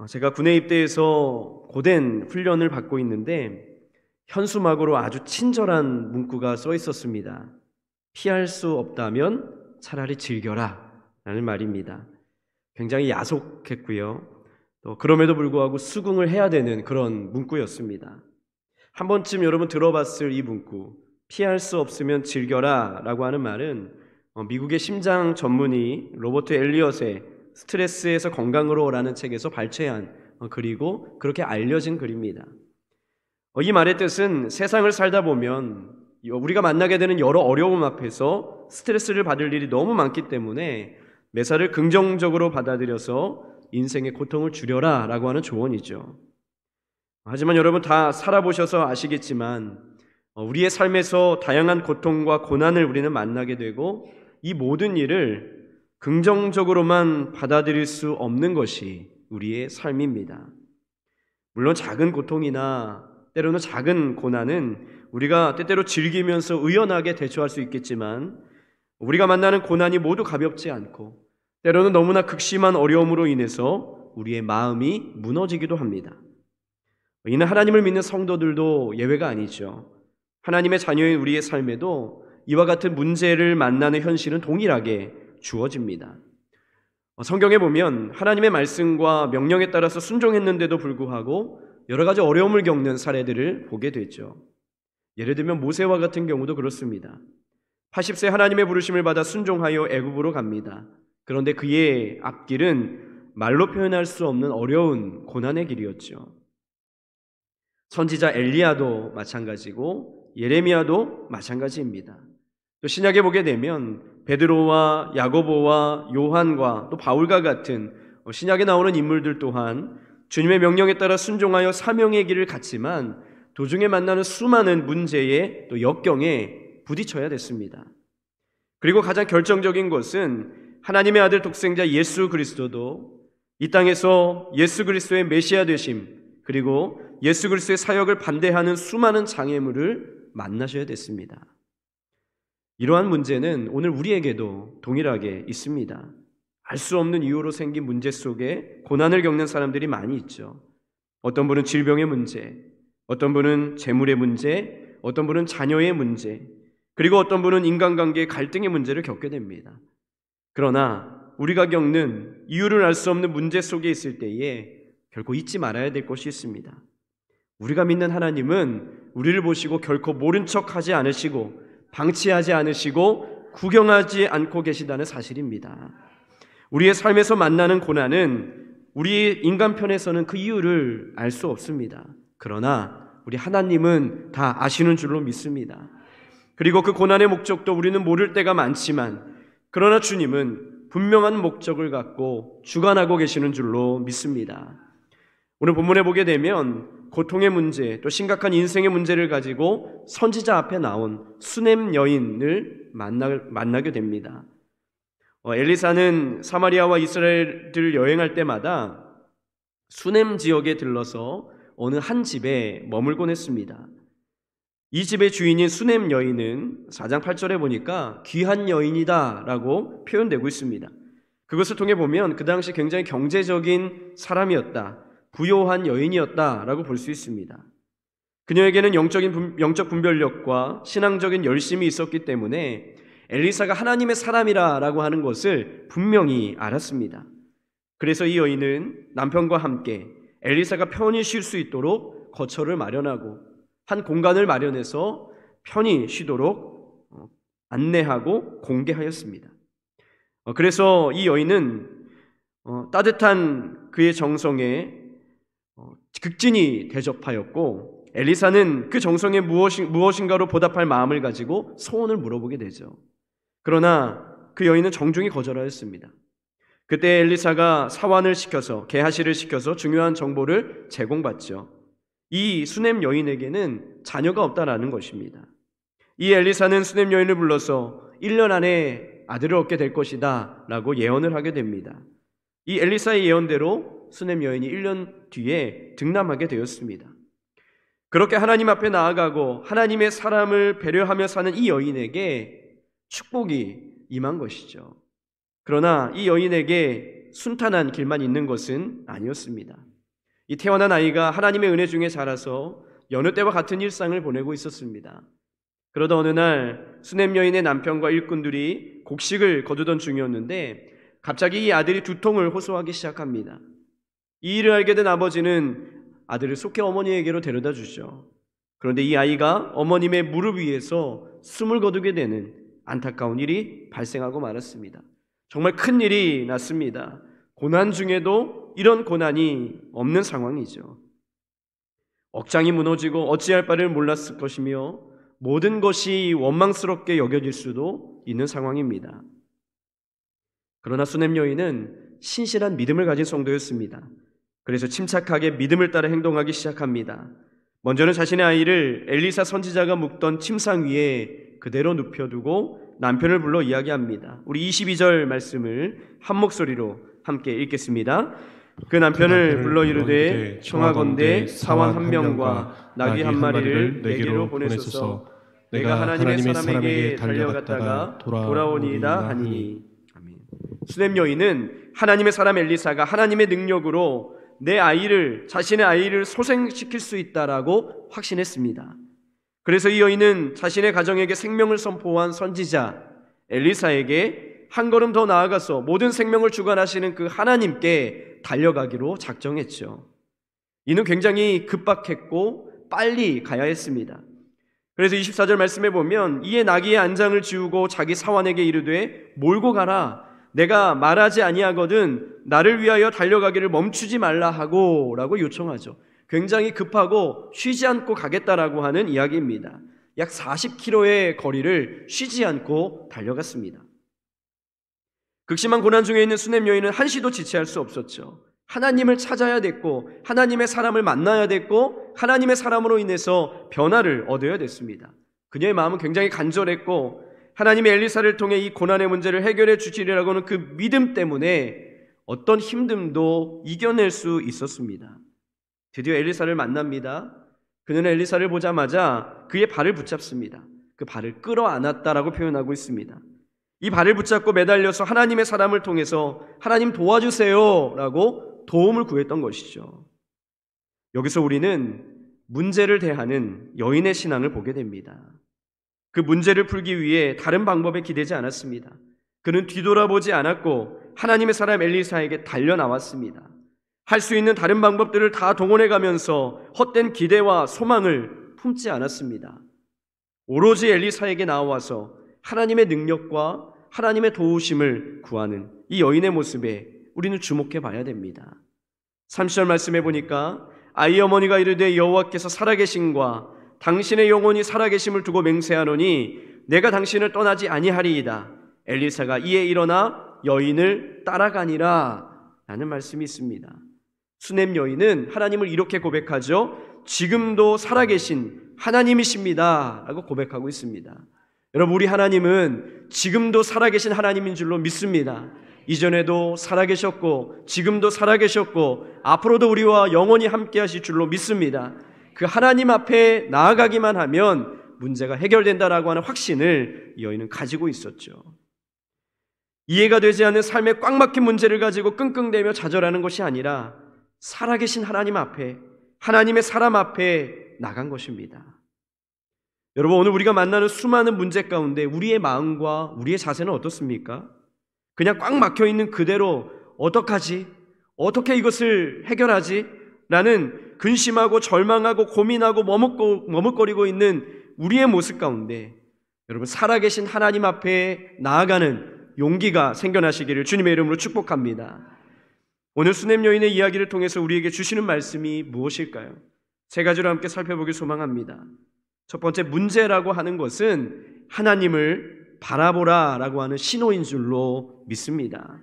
제가 군에 입대해서 고된 훈련을 받고 있는데 현수막으로 아주 친절한 문구가 써 있었습니다. 피할 수 없다면 차라리 즐겨라 라는 말입니다. 굉장히 야속했고요. 또 그럼에도 불구하고 수긍을 해야 되는 그런 문구였습니다. 한 번쯤 여러분 들어봤을 이 문구, 피할 수 없으면 즐겨라 라고 하는 말은 미국의 심장 전문의 로버트 엘리엇의 스트레스에서 건강으로 라는 책에서 발췌한 그리고 그렇게 알려진 글입니다. 이 말의 뜻은 세상을 살다 보면 우리가 만나게 되는 여러 어려움 앞에서 스트레스를 받을 일이 너무 많기 때문에 매사를 긍정적으로 받아들여서 인생의 고통을 줄여라 라고 하는 조언이죠. 하지만 여러분 다 살아보셔서 아시겠지만 우리의 삶에서 다양한 고통과 고난을 우리는 만나게 되고 이 모든 일을 긍정적으로만 받아들일 수 없는 것이 우리의 삶입니다. 물론 작은 고통이나 때로는 작은 고난은 우리가 때때로 즐기면서 의연하게 대처할 수 있겠지만 우리가 만나는 고난이 모두 가볍지 않고 때로는 너무나 극심한 어려움으로 인해서 우리의 마음이 무너지기도 합니다. 이는 하나님을 믿는 성도들도 예외가 아니죠. 하나님의 자녀인 우리의 삶에도 이와 같은 문제를 만나는 현실은 동일하게 주어집니다. 성경에 보면 하나님의 말씀과 명령에 따라서 순종했는데도 불구하고 여러 가지 어려움을 겪는 사례들을 보게 되죠. 예를 들면 모세와 같은 경우도 그렇습니다. 80세 하나님의 부르심을 받아 순종하여 애굽으로 갑니다. 그런데 그의 앞길은 말로 표현할 수 없는 어려운 고난의 길이었죠. 선지자 엘리야도 마찬가지고 예레미야도 마찬가지입니다. 또 신약에 보게 되면 베드로와 야고보와 요한과 또 바울과 같은 신약에 나오는 인물들 또한 주님의 명령에 따라 순종하여 사명의 길을 갔지만 도중에 만나는 수많은 문제에 또 역경에 부딪혀야 됐습니다. 그리고 가장 결정적인 것은 하나님의 아들 독생자 예수 그리스도도 이 땅에서 예수 그리스도의 메시아 되심 그리고 예수 그리스도의 사역을 반대하는 수많은 장애물을 만나셔야 됐습니다. 이러한 문제는 오늘 우리에게도 동일하게 있습니다. 알 수 없는 이유로 생긴 문제 속에 고난을 겪는 사람들이 많이 있죠. 어떤 분은 질병의 문제, 어떤 분은 재물의 문제, 어떤 분은 자녀의 문제, 그리고 어떤 분은 인간관계의 갈등의 문제를 겪게 됩니다. 그러나 우리가 겪는 이유를 알 수 없는 문제 속에 있을 때에 결코 잊지 말아야 될 것이 있습니다. 우리가 믿는 하나님은 우리를 보시고 결코 모른 척하지 않으시고 방치하지 않으시고 구경하지 않고 계시다는 사실입니다. 우리의 삶에서 만나는 고난은 우리 인간편에서는 그 이유를 알 수 없습니다. 그러나 우리 하나님은 다 아시는 줄로 믿습니다. 그리고 그 고난의 목적도 우리는 모를 때가 많지만 그러나 주님은 분명한 목적을 갖고 주관하고 계시는 줄로 믿습니다. 오늘 본문에 보게 되면 고통의 문제 또 심각한 인생의 문제를 가지고 선지자 앞에 나온 수넴 여인을 만나게 됩니다. 엘리사는 사마리아와 이스라엘을 여행할 때마다 수넴 지역에 들러서 어느 한 집에 머물곤 했습니다. 이 집의 주인인 수넴 여인은 4장 8절에 보니까 귀한 여인이다 라고 표현되고 있습니다. 그것을 통해 보면 그 당시 굉장히 경제적인 사람이었다, 부요한 여인이었다라고 볼 수 있습니다. 그녀에게는 영적 분별력과 신앙적인 열심이 있었기 때문에 엘리사가 하나님의 사람이라고 하는 것을 분명히 알았습니다. 그래서 이 여인은 남편과 함께 엘리사가 편히 쉴 수 있도록 거처를 마련하고 한 공간을 마련해서 편히 쉬도록 안내하고 공개하였습니다. 그래서 이 여인은 따뜻한 그의 정성에 극진히 대접하였고 엘리사는 그 정성에 무엇인가로 보답할 마음을 가지고 소원을 물어보게 되죠. 그러나 그 여인은 정중히 거절하였습니다. 그때 엘리사가 사환을 시켜서 게하시를 시켜서 중요한 정보를 제공받죠. 이 수넴 여인에게는 자녀가 없다라는 것입니다. 이 엘리사는 수넴 여인을 불러서 1년 안에 아들을 얻게 될 것이다 라고 예언을 하게 됩니다. 이 엘리사의 예언대로 수넴 여인이 1년 뒤에 등남하게 되었습니다. 그렇게 하나님 앞에 나아가고 하나님의 사람을 배려하며 사는 이 여인에게 축복이 임한 것이죠. 그러나 이 여인에게 순탄한 길만 있는 것은 아니었습니다. 이 태어난 아이가 하나님의 은혜 중에 자라서 여느 때와 같은 일상을 보내고 있었습니다. 그러다 어느 날 수냄 여인의 남편과 일꾼들이 곡식을 거두던 중이었는데 갑자기 이 아들이 두통을 호소하기 시작합니다. 이 일을 알게 된 아버지는 아들을 속히 어머니에게로 데려다 주죠. 그런데 이 아이가 어머님의 무릎 위에서 숨을 거두게 되는 안타까운 일이 발생하고 말았습니다. 정말 큰 일이 났습니다. 고난 중에도 이런 고난이 없는 상황이죠. 억장이 무너지고 어찌할 바를 몰랐을 것이며 모든 것이 원망스럽게 여겨질 수도 있는 상황입니다. 그러나 수냄 여인은 신실한 믿음을 가진 성도였습니다. 그래서 침착하게 믿음을 따라 행동하기 시작합니다. 먼저는 자신의 아이를 엘리사 선지자가 묵던 침상 위에 그대로 눕혀두고 남편을 불러 이야기합니다. 우리 22절 말씀을 한 목소리로 함께 읽겠습니다. 그 남편을 불러 이르되 청하건대 사원 한 명과 나귀 한 마리를 내게로 보내소서. 내가 하나님의 사람에게 달려갔다가 돌아오니이다 하니. 아멘. 수냄 여인은 하나님의 사람 엘리사가 하나님의 능력으로 자신의 아이를 소생시킬 수 있다라고 확신했습니다. 그래서 이 여인은 자신의 가정에게 생명을 선포한 선지자 엘리사에게 한 걸음 더 나아가서 모든 생명을 주관하시는 그 하나님께 달려가기로 작정했죠. 이는 굉장히 급박했고 빨리 가야 했습니다. 그래서 24절 말씀에 보면 이에 나귀의 안장을 지우고 자기 사환에게 이르되 몰고 가라. 내가 말하지 아니하거든 나를 위하여 달려가기를 멈추지 말라 하고 라고 요청하죠. 굉장히 급하고 쉬지 않고 가겠다라고 하는 이야기입니다. 약 40km의 거리를 쉬지 않고 달려갔습니다. 극심한 고난 중에 있는 수냄 여인은 한시도 지체할 수 없었죠. 하나님을 찾아야 됐고 하나님의 사람을 만나야 됐고 하나님의 사람으로 인해서 변화를 얻어야 됐습니다. 그녀의 마음은 굉장히 간절했고 하나님의 엘리사를 통해 이 고난의 문제를 해결해 주시리라고 하는 그 믿음 때문에 어떤 힘듦도 이겨낼 수 있었습니다. 드디어 엘리사를 만납니다. 그녀는 엘리사를 보자마자 그의 발을 붙잡습니다. 그 발을 끌어안았다라고 표현하고 있습니다. 이 발을 붙잡고 매달려서 하나님의 사람을 통해서 하나님 도와주세요 라고 도움을 구했던 것이죠. 여기서 우리는 문제를 대하는 여인의 신앙을 보게 됩니다. 그 문제를 풀기 위해 다른 방법에 기대지 않았습니다. 그는 뒤돌아보지 않았고 하나님의 사람 엘리사에게 달려나왔습니다. 할 수 있는 다른 방법들을 다 동원해가면서 헛된 기대와 소망을 품지 않았습니다. 오로지 엘리사에게 나와서 하나님의 능력과 하나님의 도우심을 구하는 이 여인의 모습에 우리는 주목해 봐야 됩니다. 30절 말씀해 보니까 아이 어머니가 이르되 여호와께서 살아계심과 당신의 영혼이 살아계심을 두고 맹세하노니 내가 당신을 떠나지 아니하리이다. 엘리사가 이에 일어나 여인을 따라가니라 라는 말씀이 있습니다. 수냄 여인은 하나님을 이렇게 고백하죠. 지금도 살아계신 하나님이십니다 라고 고백하고 있습니다. 여러분, 우리 하나님은 지금도 살아계신 하나님인 줄로 믿습니다. 이전에도 살아계셨고 지금도 살아계셨고 앞으로도 우리와 영원히 함께 하실 줄로 믿습니다. 그 하나님 앞에 나아가기만 하면 문제가 해결된다라고 하는 확신을 이 여인은 가지고 있었죠. 이해가 되지 않는 삶의 꽉 막힌 문제를 가지고 끙끙대며 좌절하는 것이 아니라 살아계신 하나님 앞에, 하나님의 사람 앞에 나간 것입니다. 여러분, 오늘 우리가 만나는 수많은 문제 가운데 우리의 마음과 우리의 자세는 어떻습니까? 그냥 꽉 막혀있는 그대로 어떡하지? 어떻게 이것을 해결하지? 라는 근심하고 절망하고 고민하고 머뭇거리고 있는 우리의 모습 가운데 여러분, 살아계신 하나님 앞에 나아가는 용기가 생겨나시기를 주님의 이름으로 축복합니다. 오늘 수냄 여인의 이야기를 통해서 우리에게 주시는 말씀이 무엇일까요? 세 가지로 함께 살펴보길 소망합니다. 첫 번째, 문제라고 하는 것은 하나님을 바라보라라고 하는 신호인 줄로 믿습니다.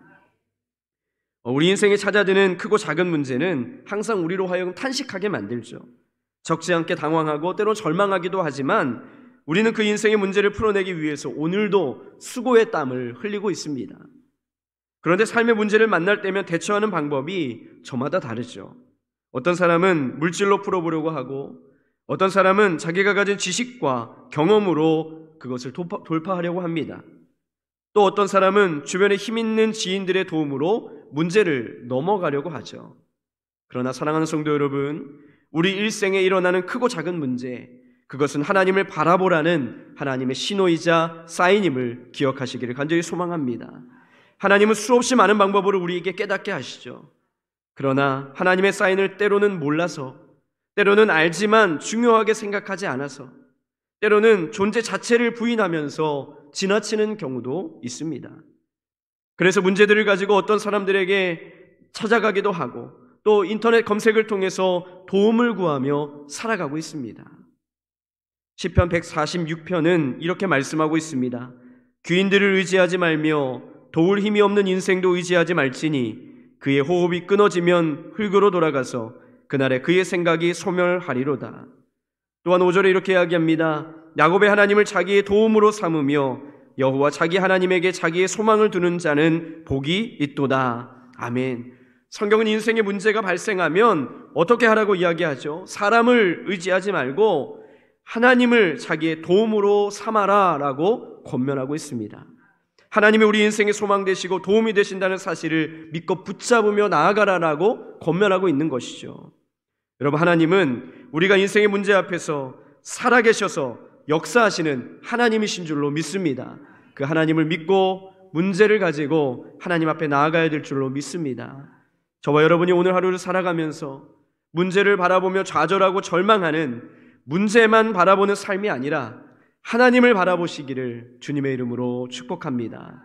우리 인생에 찾아드는 크고 작은 문제는 항상 우리로 하여금 탄식하게 만들죠. 적지 않게 당황하고 때로 절망하기도 하지만 우리는 그 인생의 문제를 풀어내기 위해서 오늘도 수고의 땀을 흘리고 있습니다. 그런데 삶의 문제를 만날 때면 대처하는 방법이 저마다 다르죠. 어떤 사람은 물질로 풀어보려고 하고 어떤 사람은 자기가 가진 지식과 경험으로 그것을 돌파하려고 합니다. 또 어떤 사람은 주변에 힘 있는 지인들의 도움으로 문제를 넘어가려고 하죠. 그러나 사랑하는 성도 여러분, 우리 일생에 일어나는 크고 작은 문제, 그것은 하나님을 바라보라는 하나님의 신호이자 사인임을 기억하시기를 간절히 소망합니다. 하나님은 수없이 많은 방법으로 우리에게 깨닫게 하시죠. 그러나 하나님의 사인을 때로는 몰라서, 때로는 알지만 중요하게 생각하지 않아서, 때로는 존재 자체를 부인하면서 지나치는 경우도 있습니다. 그래서 문제들을 가지고 어떤 사람들에게 찾아가기도 하고 또 인터넷 검색을 통해서 도움을 구하며 살아가고 있습니다. 시편 146편은 이렇게 말씀하고 있습니다. 귀인들을 의지하지 말며 도울 힘이 없는 인생도 의지하지 말지니 그의 호흡이 끊어지면 흙으로 돌아가서 그날에 그의 생각이 소멸하리로다. 또한 5절에 이렇게 이야기합니다. 야곱의 하나님을 자기의 도움으로 삼으며 여호와 자기 하나님에게 자기의 소망을 두는 자는 복이 있도다. 아멘. 성경은 인생의 문제가 발생하면 어떻게 하라고 이야기하죠? 사람을 의지하지 말고 하나님을 자기의 도움으로 삼아라 라고 권면하고 있습니다. 하나님이 우리 인생의 소망 되시고 도움이 되신다는 사실을 믿고 붙잡으며 나아가라라고 권면하고 있는 것이죠. 여러분, 하나님은 우리가 인생의 문제 앞에서 살아계셔서 역사하시는 하나님이신 줄로 믿습니다. 그 하나님을 믿고 문제를 가지고 하나님 앞에 나아가야 될 줄로 믿습니다. 저와 여러분이 오늘 하루를 살아가면서 문제를 바라보며 좌절하고 절망하는 문제만 바라보는 삶이 아니라 하나님을 바라보시기를 주님의 이름으로 축복합니다.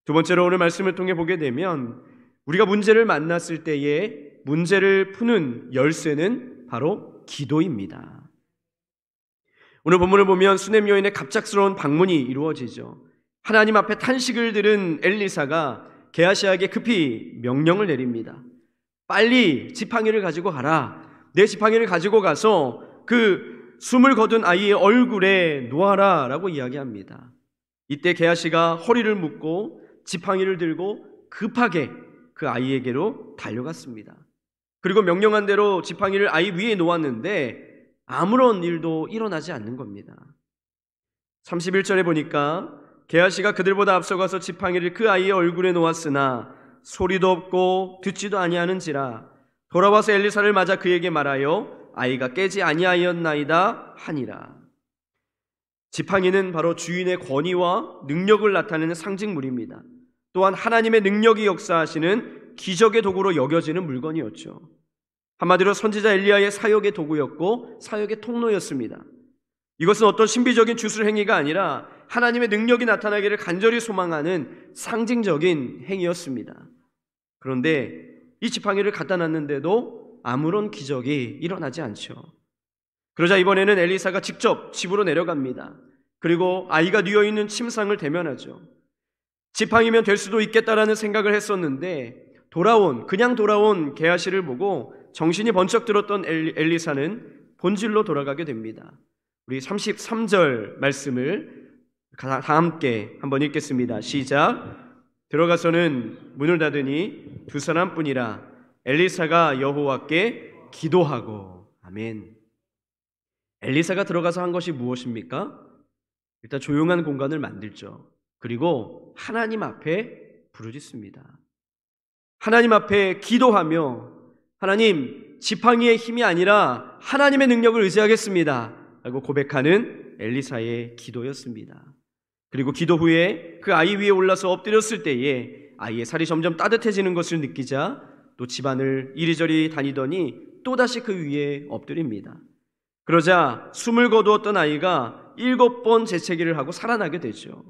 두 번째로 오늘 말씀을 통해 보게 되면 우리가 문제를 만났을 때에 문제를 푸는 열쇠는 바로 기도입니다. 오늘 본문을 보면 수넴 여인의 갑작스러운 방문이 이루어지죠. 하나님 앞에 탄식을 들은 엘리사가 게하시에게 급히 명령을 내립니다. 빨리 지팡이를 가지고 가라. 내 지팡이를 가지고 가서 그 숨을 거둔 아이의 얼굴에 놓아라 라고 이야기합니다. 이때 게하시가 허리를 묶고 지팡이를 들고 급하게 그 아이에게로 달려갔습니다. 그리고 명령한 대로 지팡이를 아이 위에 놓았는데 아무런 일도 일어나지 않는 겁니다. 31절에 보니까 게하시가 그들보다 앞서가서 지팡이를 그 아이의 얼굴에 놓았으나 소리도 없고 듣지도 아니하는지라 돌아와서 엘리사를 맞아 그에게 말하여 아이가 깨지 아니하였나이다 하니라. 지팡이는 바로 주인의 권위와 능력을 나타내는 상징물입니다. 또한 하나님의 능력이 역사하시는 기적의 도구로 여겨지는 물건이었죠. 한마디로 선지자 엘리야의 사역의 도구였고 사역의 통로였습니다. 이것은 어떤 신비적인 주술 행위가 아니라 하나님의 능력이 나타나기를 간절히 소망하는 상징적인 행위였습니다. 그런데 이 지팡이를 갖다 놨는데도 아무런 기적이 일어나지 않죠. 그러자 이번에는 엘리사가 직접 집으로 내려갑니다. 그리고 아이가 뉘어있는 침상을 대면하죠. 지팡이면 될 수도 있겠다라는 생각을 했었는데 그냥 돌아온 게하시를 보고 정신이 번쩍 들었던 엘리사는 본질로 돌아가게 됩니다. 우리 33절 말씀을 다 함께 한번 읽겠습니다. 시작. 들어가서는 문을 닫으니 두 사람뿐이라 엘리사가 여호와께 기도하고. 아멘. 엘리사가 들어가서 한 것이 무엇입니까? 일단 조용한 공간을 만들죠. 그리고 하나님 앞에 부르짖습니다. 하나님 앞에 기도하며 하나님, 지팡이의 힘이 아니라 하나님의 능력을 의지하겠습니다 라고 고백하는 엘리사의 기도였습니다. 그리고 기도 후에 그 아이 위에 올라서 엎드렸을 때에 아이의 살이 점점 따뜻해지는 것을 느끼자 또 집안을 이리저리 다니더니 또다시 그 위에 엎드립니다. 그러자 숨을 거두었던 아이가 7번 재채기를 하고 살아나게 되죠.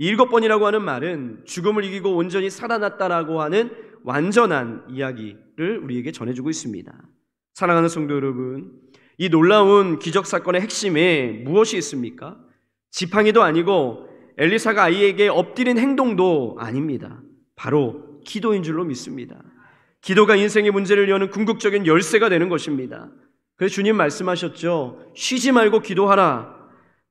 7번이라고 하는 말은 죽음을 이기고 온전히 살아났다라고 하는 완전한 이야기를 우리에게 전해주고 있습니다. 사랑하는 성도 여러분, 이 놀라운 기적 사건의 핵심에 무엇이 있습니까? 지팡이도 아니고 엘리사가 아이에게 엎드린 행동도 아닙니다. 바로 기도인 줄로 믿습니다. 기도가 인생의 문제를 여는 궁극적인 열쇠가 되는 것입니다. 그래서 주님 말씀하셨죠. 쉬지 말고 기도하라.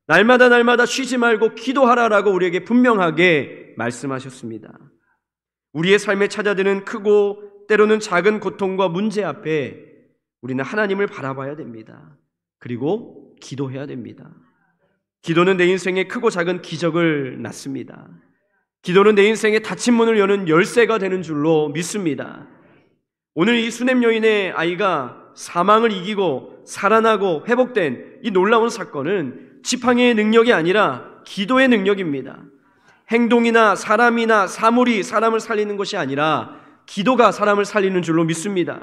날마다 쉬지 말고 기도하라라고 우리에게 분명하게 말씀하셨습니다. 우리의 삶에 찾아드는 크고 때로는 작은 고통과 문제 앞에 우리는 하나님을 바라봐야 됩니다. 그리고 기도해야 됩니다. 기도는 내 인생에 크고 작은 기적을 낳습니다. 기도는 내 인생에 닫힌 문을 여는 열쇠가 되는 줄로 믿습니다. 오늘 이 수냄 여인의 아이가 사망을 이기고 살아나고 회복된 이 놀라운 사건은 지팡이의 능력이 아니라 기도의 능력입니다. 행동이나 사람이나 사물이 사람을 살리는 것이 아니라 기도가 사람을 살리는 줄로 믿습니다.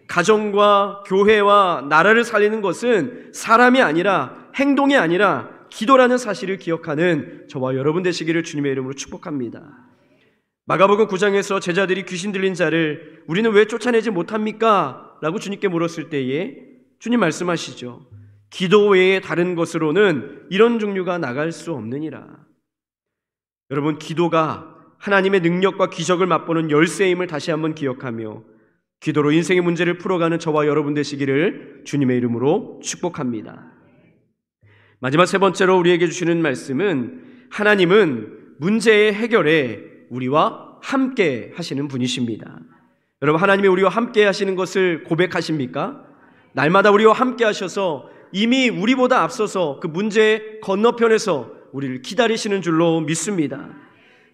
가정과 교회와 나라를 살리는 것은 사람이 아니라 행동이 아니라 기도라는 사실을 기억하는 저와 여러분 되시기를 주님의 이름으로 축복합니다. 마가복음 9장에서 제자들이 귀신 들린 자를 우리는 왜 쫓아내지 못합니까? 라고 주님께 물었을 때에 주님 말씀하시죠. 기도 외에 다른 것으로는 이런 종류가 나갈 수 없느니라. 여러분, 기도가 하나님의 능력과 기적을 맛보는 열쇠임을 다시 한번 기억하며 기도로 인생의 문제를 풀어가는 저와 여러분 되시기를 주님의 이름으로 축복합니다. 마지막 세 번째로 우리에게 주시는 말씀은 하나님은 문제의 해결에 우리와 함께 하시는 분이십니다. 여러분, 하나님이 우리와 함께 하시는 것을 고백하십니까? 날마다 우리와 함께 하셔서 이미 우리보다 앞서서 그 문제의 건너편에서 우리를 기다리시는 줄로 믿습니다.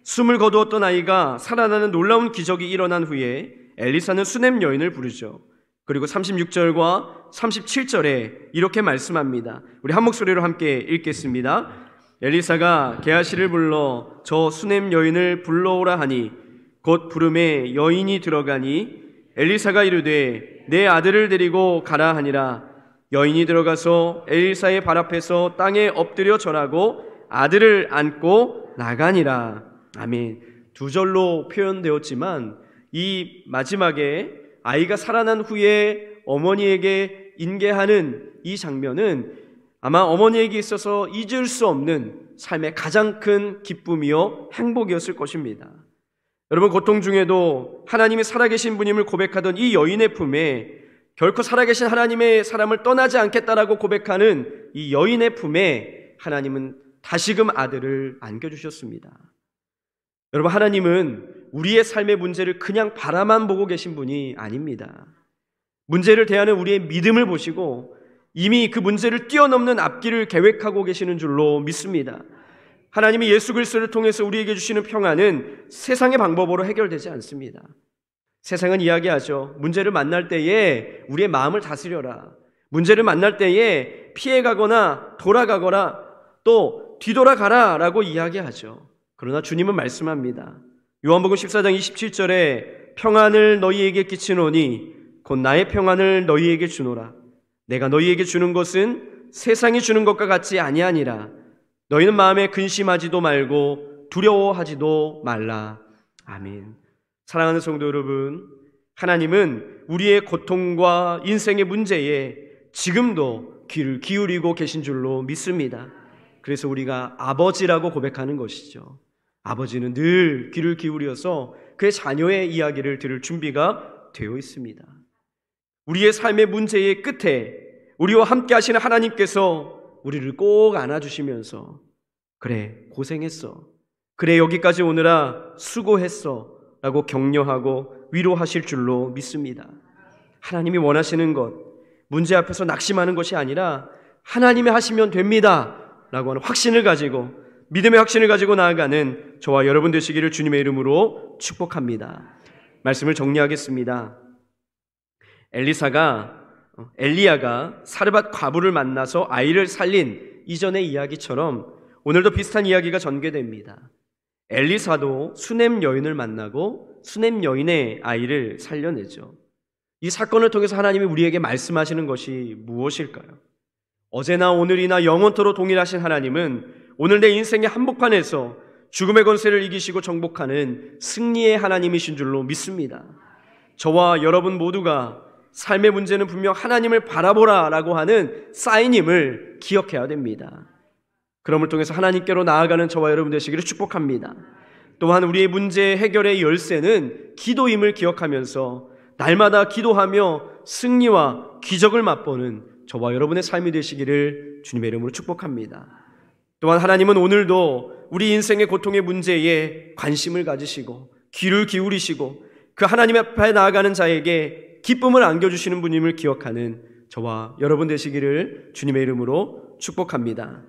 숨을 거두었던 아이가 살아나는 놀라운 기적이 일어난 후에 엘리사는 수냄 여인을 부르죠. 그리고 36절과 37절에 이렇게 말씀합니다. 우리 한 목소리로 함께 읽겠습니다. 엘리사가 게하시를 불러 저 수냄 여인을 불러오라 하니 곧 부름에 여인이 들어가니 엘리사가 이르되 내 아들을 데리고 가라 하니라. 여인이 들어가서 엘리사의 발 앞에서 땅에 엎드려 절하고 아들을 안고 나가니라. 아멘. 두 절로 표현되었지만 이 마지막에 아이가 살아난 후에 어머니에게 인계하는 이 장면은 아마 어머니에게 있어서 잊을 수 없는 삶의 가장 큰 기쁨이요 행복이었을 것입니다. 여러분, 고통 중에도 하나님이 살아계신 분임을 고백하던 이 여인의 품에 결코 살아계신 하나님의 사람을 떠나지 않겠다라고 고백하는 이 여인의 품에 하나님은 다시금 아들을 안겨주셨습니다. 여러분, 하나님은 우리의 삶의 문제를 그냥 바라만 보고 계신 분이 아닙니다. 문제를 대하는 우리의 믿음을 보시고 이미 그 문제를 뛰어넘는 앞길을 계획하고 계시는 줄로 믿습니다. 하나님이 예수 그리스도를 통해서 우리에게 주시는 평안은 세상의 방법으로 해결되지 않습니다. 세상은 이야기하죠. 문제를 만날 때에 우리의 마음을 다스려라. 문제를 만날 때에 피해가거나 돌아가거나 또 뒤돌아가라 라고 이야기하죠. 그러나 주님은 말씀합니다. 요한복음 14장 27절에 평안을 너희에게 끼치노니 곧 나의 평안을 너희에게 주노라. 내가 너희에게 주는 것은 세상이 주는 것과 같지 아니하니라. 너희는 마음에 근심하지도 말고 두려워하지도 말라. 아멘. 사랑하는 성도 여러분, 하나님은 우리의 고통과 인생의 문제에 지금도 귀를 기울이고 계신 줄로 믿습니다. 그래서 우리가 아버지라고 고백하는 것이죠. 아버지는 늘 귀를 기울여서 그의 자녀의 이야기를 들을 준비가 되어 있습니다. 우리의 삶의 문제의 끝에 우리와 함께 하시는 하나님께서 우리를 꼭 안아주시면서 그래 고생했어, 그래 여기까지 오느라 수고했어 라고 격려하고 위로하실 줄로 믿습니다. 하나님이 원하시는 것, 문제 앞에서 낙심하는 것이 아니라 하나님이 하시면 됩니다 라고 하는 확신을 가지고, 믿음의 확신을 가지고 나아가는 저와 여러분 되시기를 주님의 이름으로 축복합니다. 말씀을 정리하겠습니다. 엘리야가 사르밧 과부를 만나서 아이를 살린 이전의 이야기처럼 오늘도 비슷한 이야기가 전개됩니다. 엘리사도 수냄 여인을 만나고 수냄 여인의 아이를 살려내죠. 이 사건을 통해서 하나님이 우리에게 말씀하시는 것이 무엇일까요? 어제나 오늘이나 영원토록 동일하신 하나님은 오늘 내 인생의 한복판에서 죽음의 권세를 이기시고 정복하는 승리의 하나님이신 줄로 믿습니다. 저와 여러분 모두가 삶의 문제는 분명 하나님을 바라보라 라고 하는 사인임을 기억해야 됩니다. 그럼을 통해서 하나님께로 나아가는 저와 여러분 되시기를 축복합니다. 또한 우리의 문제 해결의 열쇠는 기도임을 기억하면서 날마다 기도하며 승리와 기적을 맛보는 저와 여러분의 삶이 되시기를 주님의 이름으로 축복합니다. 또한 하나님은 오늘도 우리 인생의 고통의 문제에 관심을 가지시고 귀를 기울이시고 그 하나님 앞에 나아가는 자에게 기쁨을 안겨주시는 분임을 기억하는 저와 여러분 되시기를 주님의 이름으로 축복합니다.